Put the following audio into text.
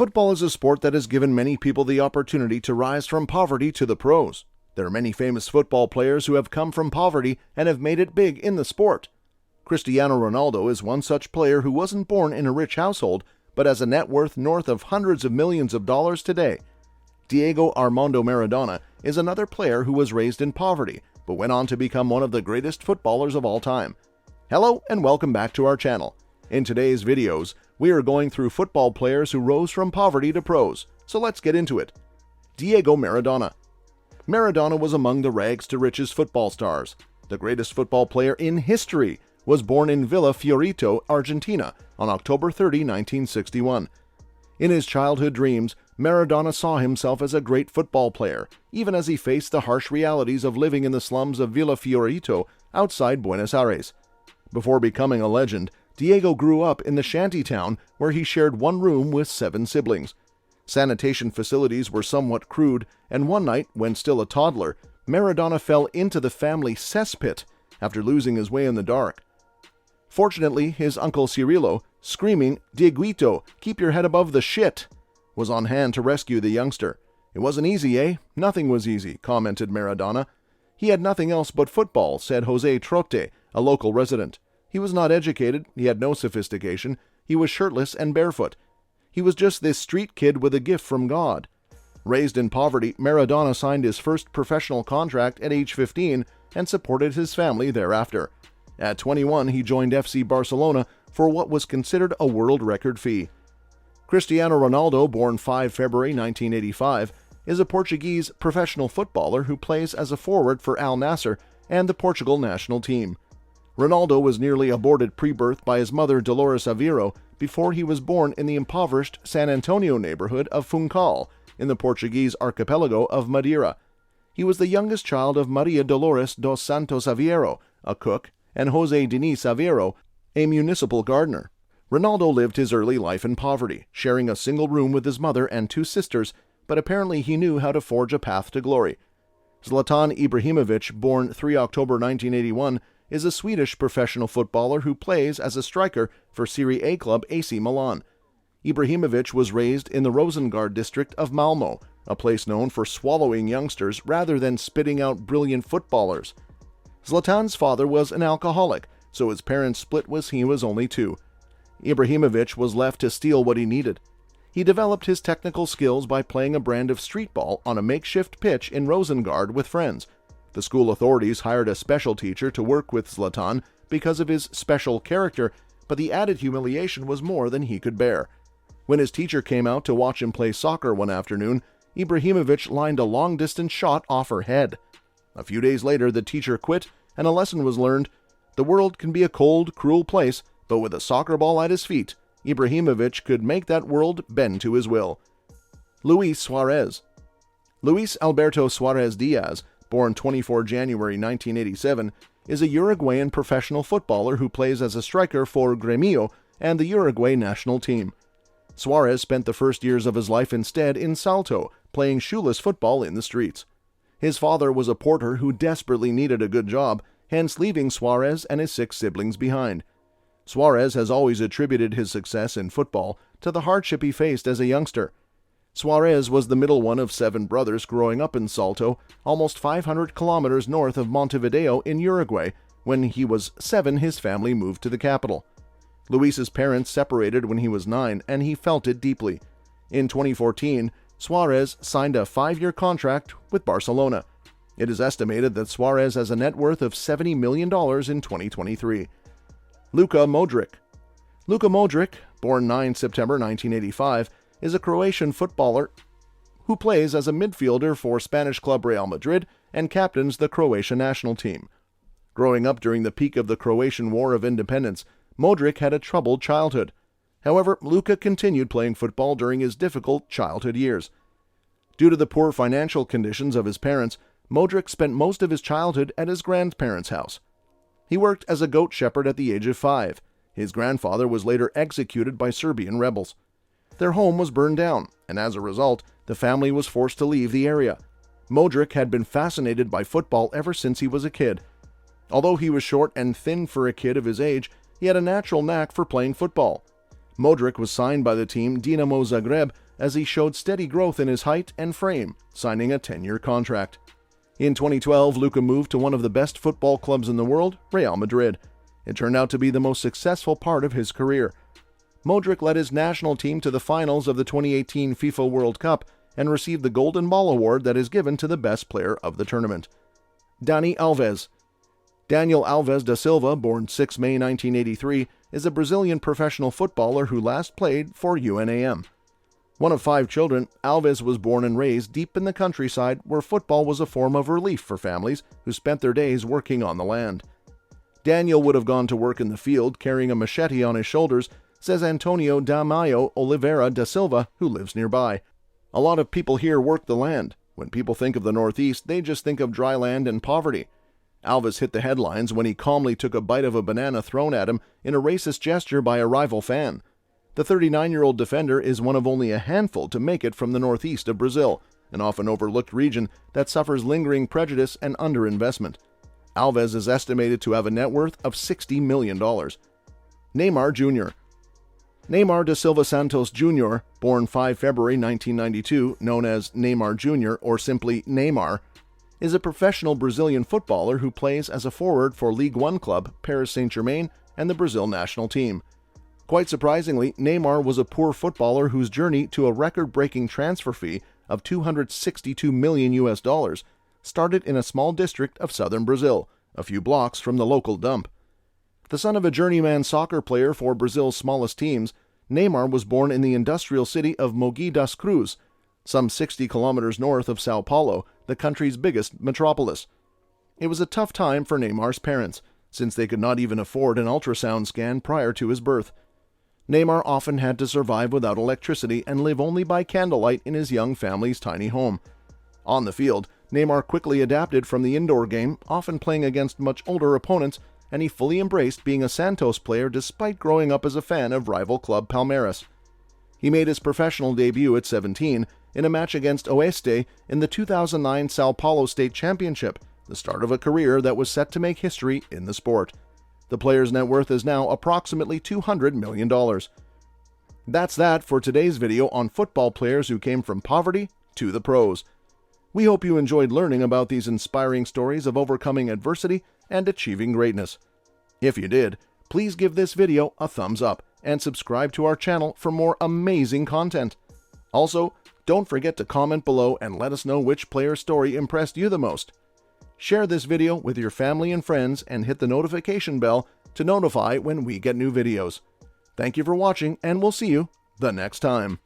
Football is a sport that has given many people the opportunity to rise from poverty to the pros. There are many famous football players who have come from poverty and have made it big in the sport. Cristiano Ronaldo is one such player who wasn't born in a rich household, but has a net worth north of hundreds of millions of dollars today. Diego Armando Maradona is another player who was raised in poverty, but went on to become one of the greatest footballers of all time. Hello and welcome back to our channel. In today's videos, we are going through football players who rose from poverty to pros, so let's get into it. Diego Maradona. Maradona was among the rags to riches football stars. The greatest football player in history was born in Villa Fiorito, Argentina, on October 30, 1961. In his childhood dreams, Maradona saw himself as a great football player, even as he faced the harsh realities of living in the slums of Villa Fiorito outside Buenos Aires. Before becoming a legend, Diego grew up in the shanty town where he shared one room with 7 siblings. Sanitation facilities were somewhat crude, and one night, when still a toddler, Maradona fell into the family cesspit after losing his way in the dark. Fortunately, his uncle Cirillo, screaming, "Dieguito, keep your head above the shit," was on hand to rescue the youngster. "It wasn't easy, eh?" "Nothing was easy," commented Maradona. "He had nothing else but football," said Jose Trote, a local resident. "He was not educated, he had no sophistication, he was shirtless and barefoot. He was just this street kid with a gift from God." Raised in poverty, Maradona signed his first professional contract at age 15 and supported his family thereafter. At 21, he joined FC Barcelona for what was considered a world record fee. Cristiano Ronaldo, born 5 February 1985, is a Portuguese professional footballer who plays as a forward for Al Nassr and the Portugal national team. Ronaldo was nearly aborted pre-birth by his mother Dolores Aveiro before he was born in the impoverished San Antonio neighborhood of Funchal in the Portuguese archipelago of Madeira. He was the youngest child of Maria Dolores dos Santos Aveiro, a cook, and Jose Diniz Aveiro, a municipal gardener. Ronaldo lived his early life in poverty, sharing a single room with his mother and 2 sisters, but apparently he knew how to forge a path to glory. Zlatan Ibrahimovic, born 3 October 1981, is a Swedish professional footballer who plays as a striker for Serie A club AC Milan. Ibrahimovic was raised in the Rosengård district of Malmö, a place known for swallowing youngsters rather than spitting out brilliant footballers. Zlatan's father was an alcoholic, so his parents split when he was only 2. Ibrahimovic was left to steal what he needed. He developed his technical skills by playing a brand of street ball on a makeshift pitch in Rosengård with friends. The school authorities hired a special teacher to work with Zlatan because of his special character, but the added humiliation was more than he could bear. When his teacher came out to watch him play soccer one afternoon, Ibrahimovic lined a long-distance shot off her head. A few days later, the teacher quit, and a lesson was learned. The world can be a cold, cruel place, but with a soccer ball at his feet, Ibrahimovic could make that world bend to his will. Luis Suarez. Luis Alberto Suarez Diaz, born 24 January 1987, is a Uruguayan professional footballer who plays as a striker for Grêmio and the Uruguay national team. Suarez spent the first years of his life instead in Salto, playing shoeless football in the streets. His father was a porter who desperately needed a good job, hence leaving Suarez and his 6 siblings behind. Suarez has always attributed his success in football to the hardship he faced as a youngster. Suarez was the middle one of 7 brothers growing up in Salto, almost 500 kilometers north of Montevideo in Uruguay. When he was 7, his family moved to the capital. Luis's parents separated when he was 9, and he felt it deeply. In 2014, Suarez signed a 5-year contract with Barcelona. It is estimated that Suarez has a net worth of $70 million in 2023. Luka Modric. Luka Modric, born 9 September 1985, is a Croatian footballer who plays as a midfielder for Spanish club Real Madrid and captains the Croatian national team. Growing up during the peak of the Croatian War of Independence, Modric had a troubled childhood. However, Luka continued playing football during his difficult childhood years. Due to the poor financial conditions of his parents, Modric spent most of his childhood at his grandparents' house. He worked as a goat shepherd at the age of 5. His grandfather was later executed by Serbian rebels. Their home was burned down, and as a result, the family was forced to leave the area. Modric had been fascinated by football ever since he was a kid. Although he was short and thin for a kid of his age, he had a natural knack for playing football. Modric was signed by the team Dinamo Zagreb as he showed steady growth in his height and frame, signing a 10-year contract. In 2012, Luka moved to one of the best football clubs in the world, Real Madrid. It turned out to be the most successful part of his career. Modric led his national team to the finals of the 2018 FIFA World Cup and received the Golden Ball award that is given to the best player of the tournament. Dani Alves. Daniel Alves da Silva, born 6 May 1983, is a Brazilian professional footballer who last played for UNAM. One of 5 children, Alves was born and raised deep in the countryside where football was a form of relief for families who spent their days working on the land. Daniel would have gone to work in the field carrying a machete on his shoulders, says Antonio da Maio Oliveira da Silva, who lives nearby. A lot of people here work the land. When people think of the Northeast, they just think of dry land and poverty. Alves hit the headlines when he calmly took a bite of a banana thrown at him in a racist gesture by a rival fan. The 39-year-old defender is one of only a handful to make it from the northeast of Brazil, an often overlooked region that suffers lingering prejudice and underinvestment. Alves is estimated to have a net worth of $60 million. Neymar Jr. Neymar da Silva Santos Jr., born 5 February 1992, known as Neymar Jr. or simply Neymar, is a professional Brazilian footballer who plays as a forward for Ligue 1 club Paris Saint-Germain and the Brazil national team. Quite surprisingly, Neymar was a poor footballer whose journey to a record-breaking transfer fee of $262 million started in a small district of southern Brazil, a few blocks from the local dump. The son of a journeyman soccer player for Brazil's smallest teams, Neymar was born in the industrial city of Mogi das Cruzes, some 60 kilometers north of Sao Paulo, the country's biggest metropolis. It was a tough time for Neymar's parents, since they could not even afford an ultrasound scan prior to his birth. Neymar often had to survive without electricity and live only by candlelight in his young family's tiny home. On the field, Neymar quickly adapted from the indoor game, often playing against much older opponents, and he fully embraced being a Santos player despite growing up as a fan of rival club Palmeiras. He made his professional debut at 17 in a match against Oeste in the 2009 Sao Paulo State Championship, the start of a career that was set to make history in the sport. The player's net worth is now approximately $200 million. That's that for today's video on football players who came from poverty to the pros. We hope you enjoyed learning about these inspiring stories of overcoming adversity and achieving greatness. If you did, please give this video a thumbs up and subscribe to our channel for more amazing content. Also, don't forget to comment below and let us know which player's story impressed you the most. Share this video with your family and friends and hit the notification bell to notify when we get new videos. Thank you for watching, and we'll see you the next time.